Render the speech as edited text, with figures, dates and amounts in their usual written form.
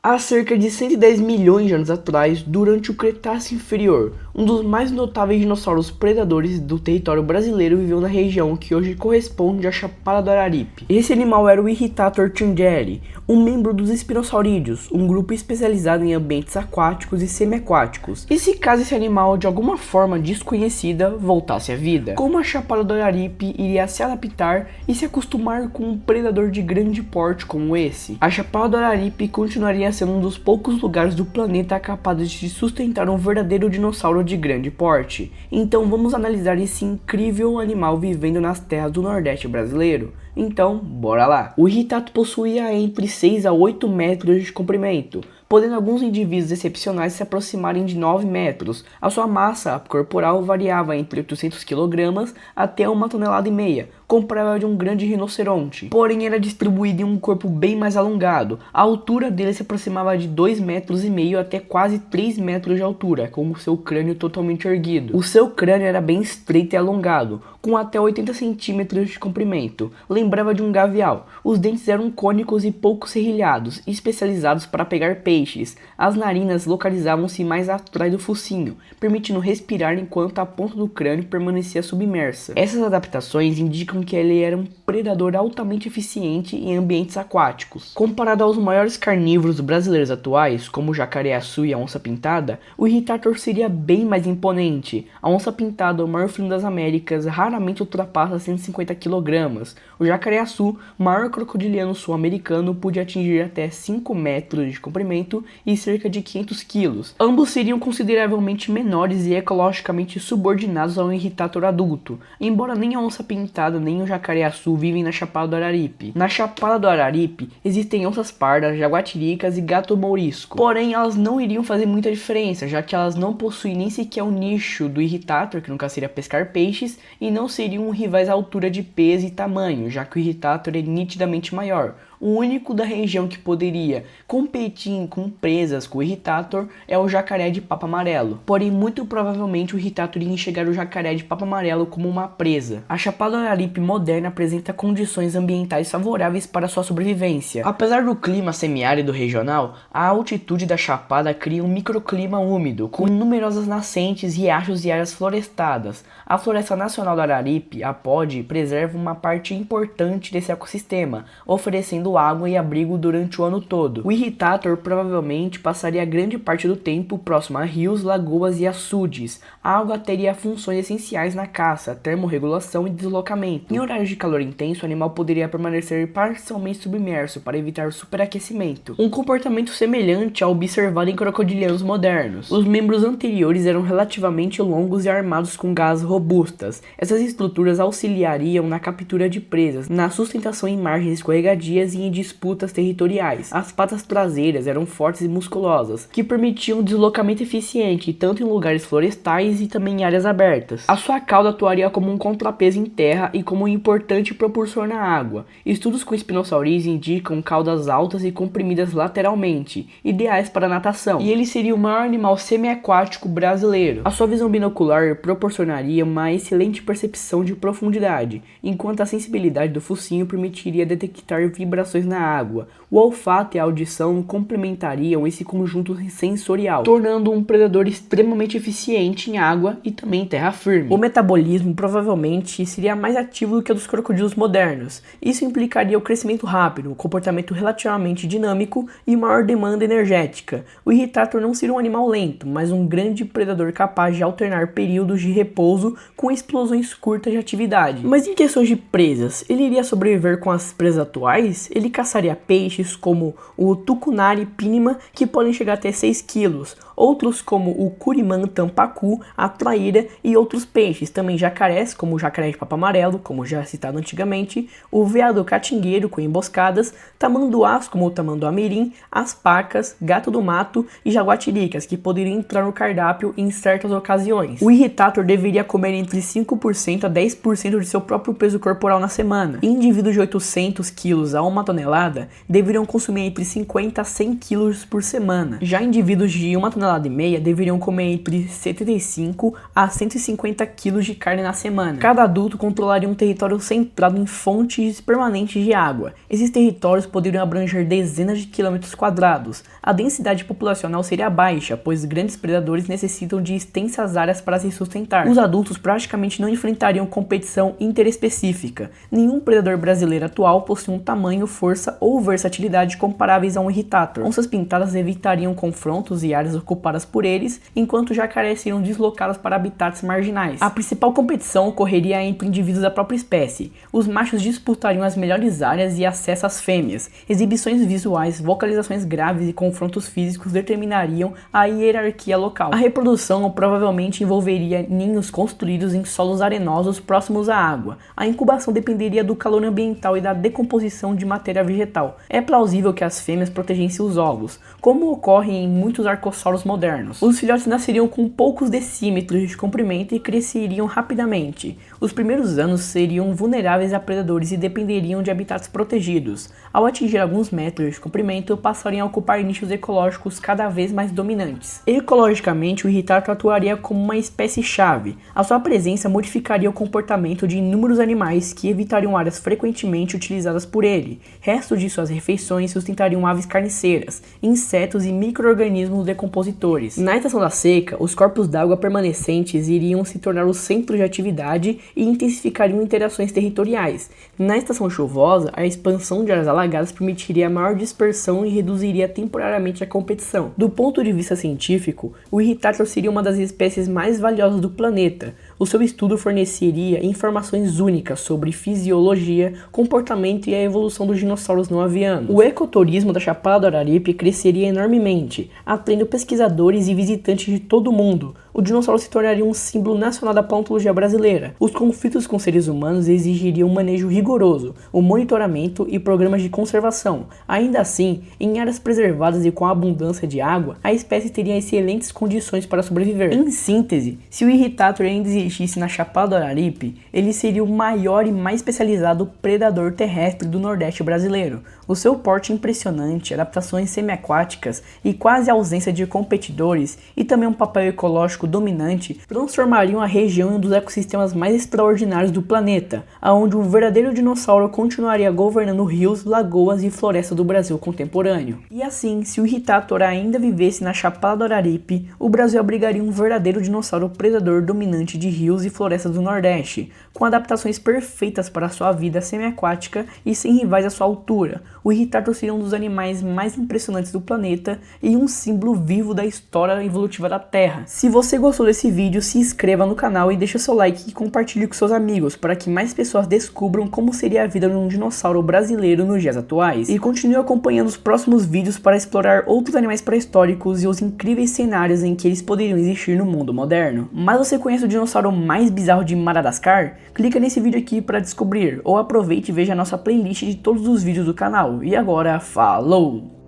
Há cerca de 110 milhões de anos atrás, durante o Cretáceo Inferior, um dos mais notáveis dinossauros predadores do território brasileiro viveu na região que hoje corresponde à Chapada do Araripe. Esse animal era o Irritator tungeri, um membro dos espinosaurídeos, um grupo especializado em ambientes aquáticos e semiaquáticos. E se caso esse animal, de alguma forma desconhecida, voltasse à vida? Como a Chapada do Araripe iria se adaptar e se acostumar com um predador de grande porte como esse? A Chapada do Araripe continuaria sendo um dos poucos lugares do planeta capazes de sustentar um verdadeiro dinossauro de grande porte. Então vamos analisar esse incrível animal vivendo nas terras do Nordeste brasileiro. Então, bora lá! O Irritator possuía entre 6 a 8 metros de comprimento, podendo alguns indivíduos excepcionais se aproximarem de 9 metros. A sua massa corporal variava entre 800 kg até 1,5 toneladas, comparável de um grande rinoceronte. Porém, era distribuído em um corpo bem mais alongado. A altura dele se aproximava de 2,5 metros até quase 3 metros de altura, com o seu crânio totalmente erguido. O seu crânio era bem estreito e alongado, com até 80 centímetros de comprimento. Lembrava de um gavial. Os dentes eram cônicos e pouco serrilhados, especializados para pegar peixes. As narinas localizavam-se mais atrás do focinho, permitindo respirar enquanto a ponta do crânio permanecia submersa. Essas adaptações indicam que ele era um predador altamente eficiente em ambientes aquáticos. Comparado aos maiores carnívoros brasileiros atuais, como o jacaré-açu e a onça-pintada, o Irritator seria bem mais imponente. A onça-pintada, o maior felino das Américas, raramente ultrapassa 150 kg. O jacaré-açu, maior crocodiliano sul-americano, podia atingir até 5 metros de comprimento e cerca de 500 kg. Ambos seriam consideravelmente menores e ecologicamente subordinados ao Irritator adulto, embora nem a onça-pintada nem o jacaré-açu vivem na Chapada do Araripe. Na Chapada do Araripe existem onças pardas, jaguatiricas e gato mourisco, porém elas não iriam fazer muita diferença, já que elas não possuem nem sequer o nicho do Irritator, que no caso seria pescar peixes, e não seriam rivais à altura de peso e tamanho, já que o Irritator é nitidamente maior. O único da região que poderia competir com presas com o Irritator é o jacaré de papo amarelo. Porém, muito provavelmente o Irritator ia enxergar o jacaré de papo amarelo como uma presa. A Chapada do Araripe moderna apresenta condições ambientais favoráveis para sua sobrevivência. Apesar do clima semiárido regional, a altitude da chapada cria um microclima úmido, com numerosas nascentes, riachos e áreas florestadas. A Floresta Nacional do Araripe, a POD, preserva uma parte importante desse ecossistema, oferecendo água e abrigo durante o ano todo. O Irritator provavelmente passaria grande parte do tempo próximo a rios, lagoas e açudes. A água teria funções essenciais na caça, termorregulação e deslocamento. Em horários de calor intenso, o animal poderia permanecer parcialmente submerso para evitar superaquecimento. Um comportamento semelhante ao observado em crocodilianos modernos. Os membros anteriores eram relativamente longos e armados com garras robustas. Essas estruturas auxiliariam na captura de presas, na sustentação em margens escorregadias e em disputas territoriais. As patas traseiras eram fortes e musculosas, que permitiam um deslocamento eficiente tanto em lugares florestais e também em áreas abertas. A sua cauda atuaria como um contrapeso em terra e como um importante propulsor na água. Estudos com espinosaurídeos indicam caudas altas e comprimidas lateralmente, ideais para natação, e ele seria o maior animal semiaquático brasileiro. A sua visão binocular proporcionaria uma excelente percepção de profundidade, enquanto a sensibilidade do focinho permitiria detectar vibrações na água. O olfato e a audição complementariam esse conjunto sensorial, tornando um predador extremamente eficiente em água e também em terra firme. O metabolismo provavelmente seria mais ativo do que o dos crocodilos modernos. Isso implicaria o crescimento rápido, um comportamento relativamente dinâmico e maior demanda energética. O Irritator não seria um animal lento, mas um grande predador capaz de alternar períodos de repouso com explosões curtas de atividade. Mas em questões de presas, ele iria sobreviver com as presas atuais? Ele caçaria peixes como o tucunari pinima, que podem chegar até 6 quilos, outros como o curimã tampacu, a traíra e outros peixes, também jacarés como o jacaré de papo amarelo, como já citado antigamente, o veado catingueiro com emboscadas, tamanduás como o tamanduá-mirim, as pacas, gato do mato e jaguatiricas, que poderiam entrar no cardápio em certas ocasiões. O Irritator deveria comer entre 5% a 10% de seu próprio peso corporal na semana. Indivíduos de 800 kg a 1 1 tonelada deveriam consumir entre 50 a 100 quilos por semana. Já indivíduos de 1,5 toneladas deveriam comer entre 75 a 150 quilos de carne na semana. Cada adulto controlaria um território centrado em fontes permanentes de água. Esses territórios poderiam abranger dezenas de quilômetros quadrados. A densidade populacional seria baixa, pois grandes predadores necessitam de extensas áreas para se sustentar. Os adultos praticamente não enfrentariam competição interespecífica. Nenhum predador brasileiro atual possui um tamanho, força ou versatilidade comparáveis a um irritator. Onças pintadas evitariam confrontos e áreas ocupadas por eles, enquanto jacarés seriam deslocados para habitats marginais. A principal competição ocorreria entre indivíduos da própria espécie. Os machos disputariam as melhores áreas e acesso às fêmeas. Exibições visuais, vocalizações graves e confrontos físicos determinariam a hierarquia local. A reprodução provavelmente envolveria ninhos construídos em solos arenosos próximos à água. A incubação dependeria do calor ambiental e da decomposição de matéria vegetal. É plausível que as fêmeas protegessem os ovos, como ocorre em muitos arcossauros modernos. Os filhotes nasceriam com poucos decímetros de comprimento e cresceriam rapidamente. Os primeiros anos seriam vulneráveis a predadores e dependeriam de habitats protegidos. Ao atingir alguns metros de comprimento, passariam a ocupar nichos ecológicos cada vez mais dominantes. Ecologicamente, o irritator atuaria como uma espécie-chave. A sua presença modificaria o comportamento de inúmeros animais que evitariam áreas frequentemente utilizadas por ele. Restos de suas refeições sustentariam aves carniceiras, insetos e micro-organismos decompositores. Na estação da seca, os corpos d'água permanecentes iriam se tornar o centro de atividade e intensificariam interações territoriais. Na estação chuvosa, a expansão de áreas alagadas permitiria maior dispersão e reduziria temporariamente a competição. Do ponto de vista científico, o irritator seria uma das espécies mais valiosas do planeta. O seu estudo forneceria informações únicas sobre fisiologia, comportamento e a evolução dos dinossauros não avianos. O ecoturismo da Chapada do Araripe cresceria enormemente, atraindo pesquisadores e visitantes de todo o mundo. O dinossauro se tornaria um símbolo nacional da paleontologia brasileira. Os conflitos com seres humanos exigiriam um manejo rigoroso, o monitoramento e programas de conservação. Ainda assim, em áreas preservadas e com abundância de água, a espécie teria excelentes condições para sobreviver. Em síntese, se o irritator ainda existisse na Chapada do Araripe, ele seria o maior e mais especializado predador terrestre do Nordeste brasileiro. O seu porte impressionante, adaptações semiaquáticas e quase ausência de competidores, e também um papel ecológico dominante, transformariam a região em um dos ecossistemas mais extraordinários do planeta, aonde um verdadeiro dinossauro continuaria governando rios, lagoas e florestas do Brasil contemporâneo. E assim, se o irritator ainda vivesse na Chapada do Araripe, o Brasil abrigaria um verdadeiro dinossauro predador dominante de rios e florestas do Nordeste, com adaptações perfeitas para sua vida semiaquática e sem rivais à sua altura. O irritator seria um dos animais mais impressionantes do planeta e um símbolo vivo da história evolutiva da Terra. Se você gostou desse vídeo, se inscreva no canal e deixe seu like e compartilhe com seus amigos para que mais pessoas descubram como seria a vida de um dinossauro brasileiro nos dias atuais. E continue acompanhando os próximos vídeos para explorar outros animais pré-históricos e os incríveis cenários em que eles poderiam existir no mundo moderno. Mas você conhece o dinossauro mais bizarro de Madagascar? Clica nesse vídeo aqui para descobrir, ou aproveite e veja a nossa playlist de todos os vídeos do canal. E agora, falou!